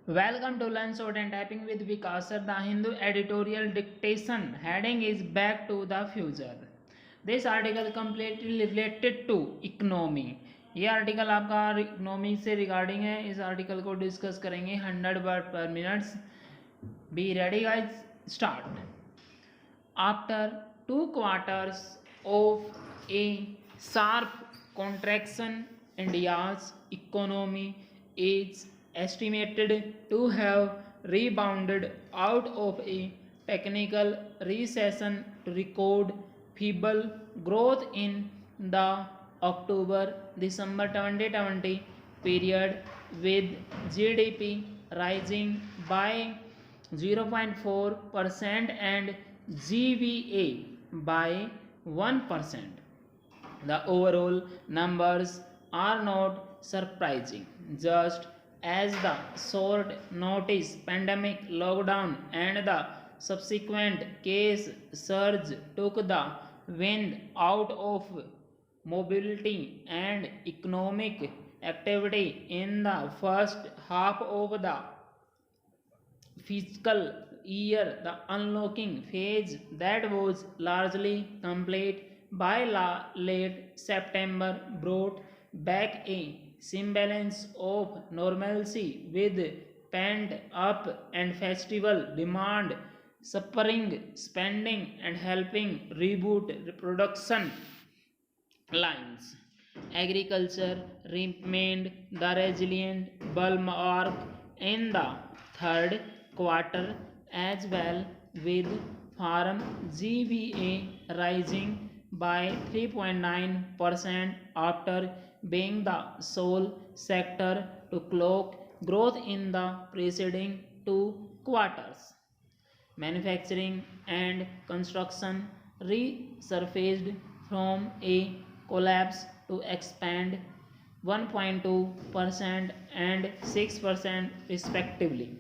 Welcome to Learn Short and Typing with Vikas Sir. The Hindu editorial dictation heading is Back to the Future. This article completely related to economy. ये article आपका economy से regarding है. इस article को discuss करेंगे 100 word पर minutes. Be ready guys, start. After 2 quarters of a sharp contraction, India's economy is estimated to have rebounded out of a technical recession to record feeble growth in the October-December 2020 period, with GDP rising by 0.4% and GVA by 1%. The overall numbers are not surprising, just as the short notice pandemic lockdown and the subsequent case surge took the wind out of mobility and economic activity in the first half of the fiscal year. The unlocking phase that was largely complete by late September brought back a semblance of normalcy, with pent up and festival demand spurring spending and helping reboot production lines. Agriculture remained the resilient bulwark in the third quarter as well, with farm GVA rising by 3.9% after being the sole sector to clock growth in the preceding 2 quarters. Manufacturing and construction resurfaced from a collapse to expand 1.2% and 6% respectively.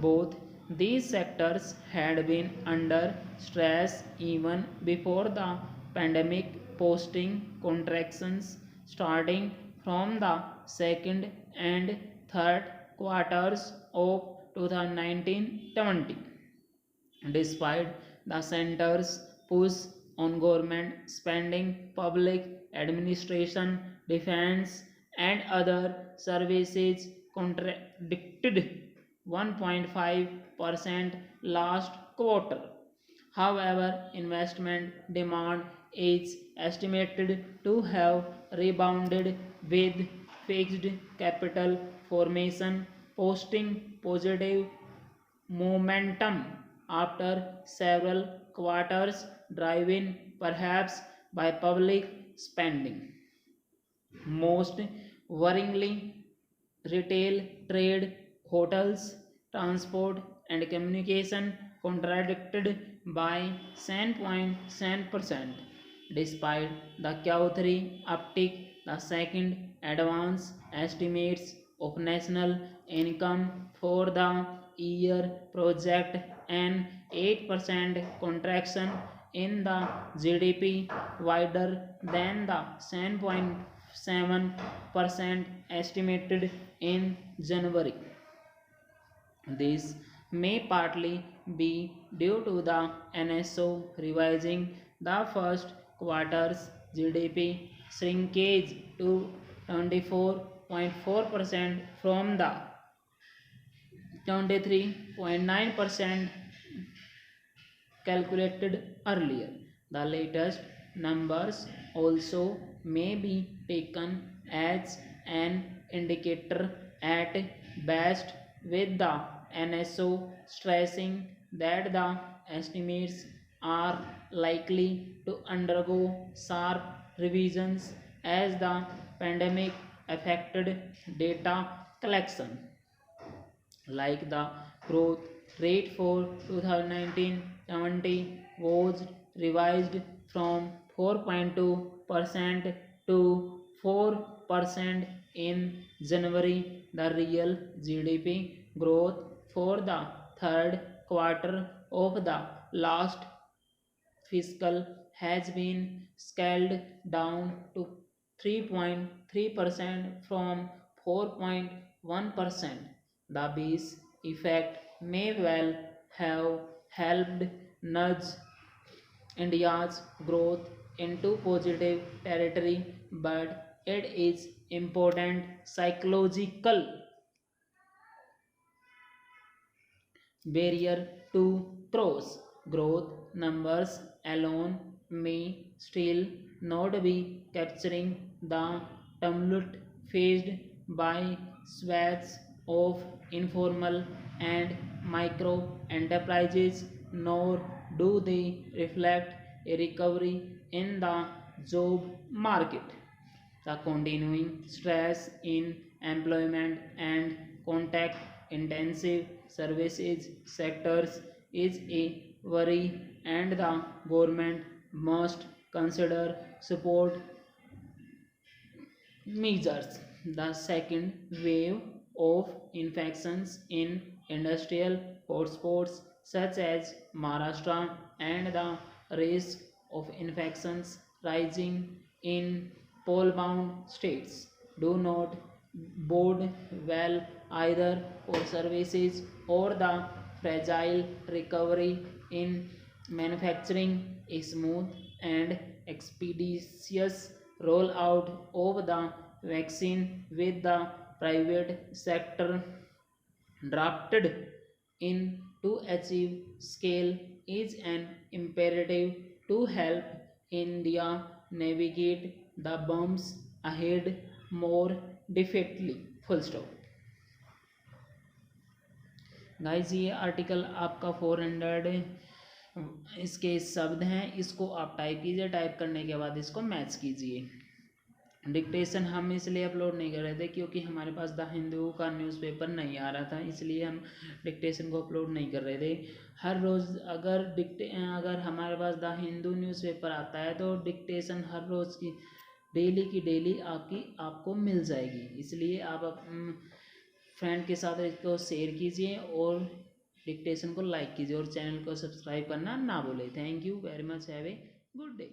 Both these sectors had been under stress even before the pandemic, posting contractions starting from the second and third quarters of 2019-20. Despite the center's push on government spending, public administration, defense, and other services contracted 1.5% last quarter. However, investment demand is estimated to have rebounded, with fixed capital formation posting positive momentum after several quarters, driven perhaps by public spending. Most worryingly, retail, trade, hotels, transport, and communication contracted by 7.7%. Despite the Q3 uptick, the second advance estimates of national income for the year project an 8% contraction in the GDP, wider than the 7.7% estimated in January. This may partly be due to the NSO revising the first quarter's GDP shrinkage to 24.4% from the 23.9% calculated earlier. The latest numbers also may be taken as an indicator at best, with the NSO stressing that the estimates are likely to undergo sharp revisions as the pandemic affected data collection. Like the growth rate for 2019-20 was revised from 4.2% to 4% in January. The real GDP growth for the third quarter of the last fiscal has been scaled down to 3.3% from 4.1%. The base effect may well have helped nudge India's growth into positive territory, but it is important psychological barrier to cross. Growth numbers alone may still not be capturing the tumult faced by swaths of informal and micro enterprises, nor do they reflect a recovery in the job market. The continuing stress in employment and contact intensive services sectors is a worry, and the government must consider support measures. The second wave of infections in industrial hotspots such as Maharashtra and the risk of infections rising in pole-bound states do not bode well either for services or the fragile recovery in manufacturing. A smooth and expeditious rollout of the vaccine with the private sector drafted in to achieve scale is an imperative to help India navigate the bumps ahead more defeatedly. Full stop. Guys ये article आपका 400 इसके शब्द हैं, इसको आप type कीजिए, type करने के बाद इसको मैच कीजिए। डिक्टेशन हम इसलिए अपलोड नहीं कर रहे थे क्योंकि हमारे पास द हिंदू का न्यूज़पेपर नहीं आ रहा था, इसलिए हम डिक्टेशन को अपलोड नहीं कर रहे थे। हर रोज़ अगर हमारे पास द हिंदू न्यूज़पेपर आता है तो डिक्टेशन हर रोज़ की डेली आपको मिल जाएगी। इसलिए आप फ्रेंड के साथ इसको शेयर कीजिए और डिक्टेशन को लाइक कीजिए और चैनल को सब्सक्राइब करना ना भूलें। Thank you very much, have a good day.